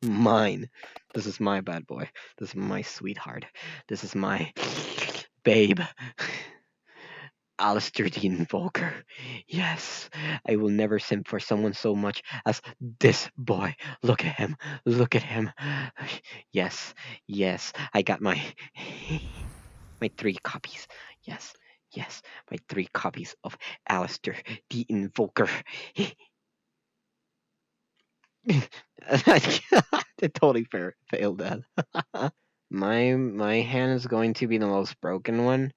mine. This is my bad boy. This is my sweetheart. This is my babe. Alistair Dean Volker. Yes, I will never simp for someone so much as this boy. Look at him. Look at him. Yes, yes. I got my my 3 copies. Yes, yes. My 3 copies of Alistair the Invoker. I totally failed that. My hand is going to be the most broken one.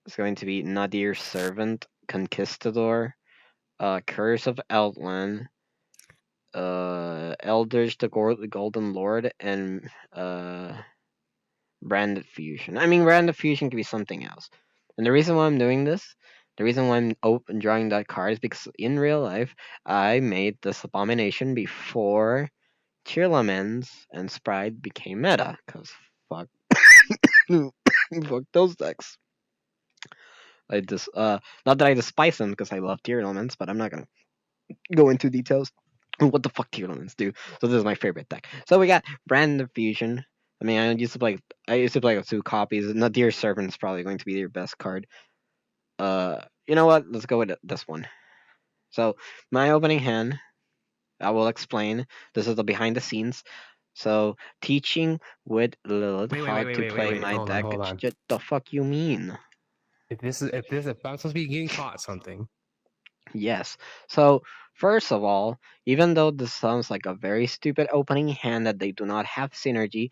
It's going to be Nadir Servant, Conquistador, Curse of Outland, Eldritch the Golden Lord, and Branded Fusion. I mean, Branded Fusion could be something else. And the reason why I'm doing this, the reason why I'm drawing that card is because in real life, I made this abomination before Tearlaments and Sprite became meta. Because fuck, fuck those decks. I just, not that I despise them because I love Tear Elements, but I'm not gonna go into details on what the fuck Tear Elements do. So this is my favorite deck. So we got Brand Fusion. I mean, I used to play with 2 copies. Nadir Servant is probably going to be your best card. You know what? Let's go with this one. So my opening hand, I will explain. This is the behind the scenes. So teaching with Lilith Wait, wait, how wait, wait, to wait, wait, play wait. my Hold on, deck. hold on. The fuck you mean? If I'm supposed to be getting caught something. Yes. So, first of all, even though this sounds like a very stupid opening hand that they do not have synergy,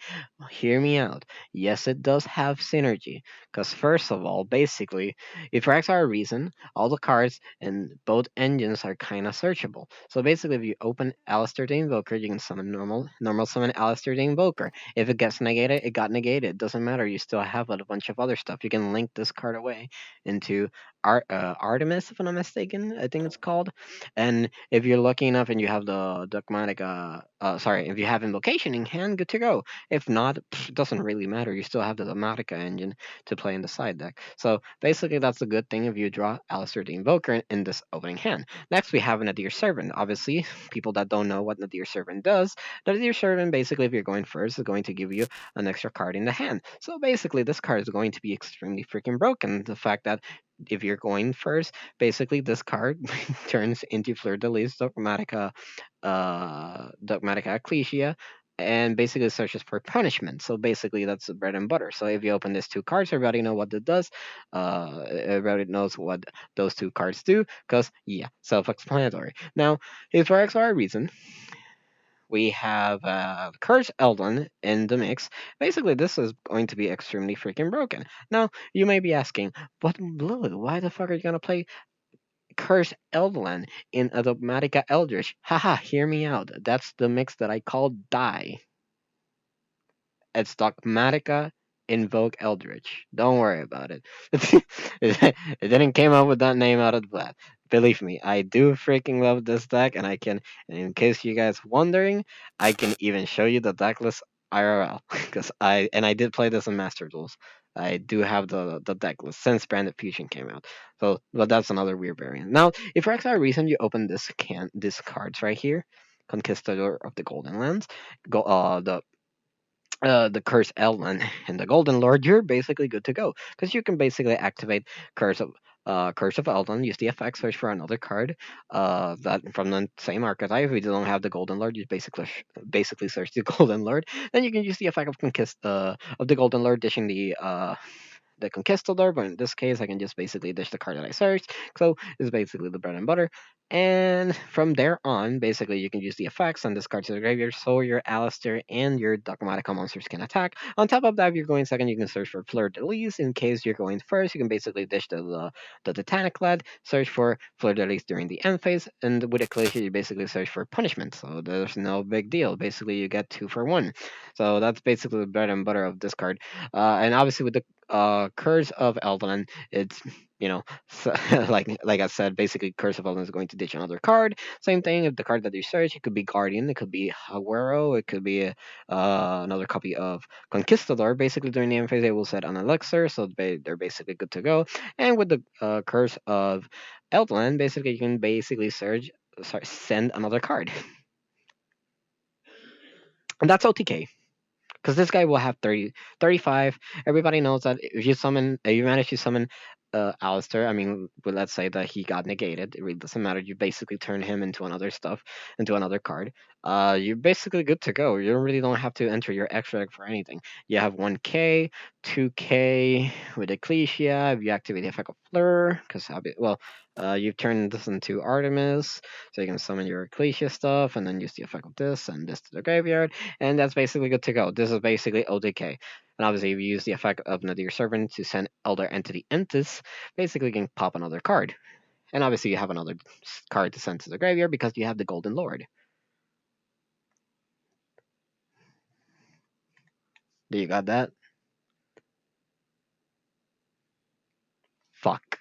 hear me out. Yes, it does have synergy. Because, first of all, basically, if for X or reason, all the cards in both engines are kind of searchable. So, basically, if you open Alistair the Invoker, you can summon normal summon Alistair the Invoker. If it gets negated, it got negated. Doesn't matter. You still have a bunch of other stuff. You can link this card away into Artemis, if I'm not mistaken, I think it's called. And if you're lucky enough and you have the dogmatic, if you have invocation in hand, good to go. If not, it doesn't really matter. You still have the Dogmatica engine to play in the side deck. So basically, that's a good thing if you draw Alistair the Invoker in this opening hand. Next, we have Nadir Servant. Obviously, people that don't know what Nadir Servant does, Nadir Servant basically, if you're going first, is going to give you an extra card in the hand. So basically, this card is going to be extremely freaking broken. The fact that if you're going first, basically this card turns into Fleur de Lis Dogmatica Ecclesia, and basically searches for punishment. So basically that's the bread and butter. So if you open these 2 cards, everybody know what it does. Everybody knows what those 2 cards do, because yeah, self-explanatory. Now, if for X or Y reason, we have Curse Eldon in the mix. Basically, this is going to be extremely freaking broken. Now, you may be asking, but Blue, why the fuck are you gonna play Curse Eldon in a Dogmatica Eldritch? Haha, hear me out. That's the mix that I call Die. It's Dogmatica Invoke Eldritch. Don't worry about it. It didn't came up with that name out of the blast. Believe me, I do freaking love this deck, and in case you guys wondering, I can even show you the deck list IRL because I did play this in Master Duels. I do have the deck list since Branded Fusion came out. So, but that's another weird variant. Now, if for some reason you open this cards right here, Conquistador of the Golden Lands, go the Curse Eldon and the Golden Lord, you're basically good to go because you can basically activate Curse of Eldon, use the effect, search for another card that from the same archetype. If you don't have the Golden Lord, you basically search the Golden Lord. Then you can use the effect of of the Golden Lord, dishing the Conquistador, but in this case, I can just basically dish the card that I searched. So it's basically the bread and butter. And from there on, basically, you can use the effects and discard to the graveyard so your Alistair and your Dogmatica monsters can attack. On top of that, if you're going second, you can search for Fleur de Lis. In case you're going first, you can basically dish the Titanic Lad, search for Fleur de Lis during the end phase, and with Ecclesia, you basically search for punishment. So there's no big deal. Basically, you get 2 for 1. So that's basically the bread and butter of this card. And obviously, with the Curse of Eldon, it's so, like I said, basically Curse of Eldon is going to ditch another card. Same thing if the card that you search, it could be Guardian, it could be Aguero, it could be another copy of Conquistador. Basically during the end phase, they will set an elixir, so they're basically good to go. And with the Curse of Eldon, basically you can basically send another card. And that's OTK. Because this guy will have 30, 35. Everybody knows that if you manage to summon Alistair, I mean, well, let's say that he got negated. It really doesn't matter. You basically turn him into another stuff, into another card. You're basically good to go. You really don't have to enter your extra for anything. You have 1K, 2K with Ecclesia. If you activate the effect of Fleur, because well, you've turned this into Artemis, so you can summon your Ecclesia stuff, and then use the effect of this and this to the graveyard, and that's basically good to go. This is basically ODK. And obviously, if you use the effect of Nadir Servant to send Elder Entity Entis, basically you can pop another card. And obviously, you have another card to send to the graveyard because you have the Golden Lord. Do you got that? Fuck.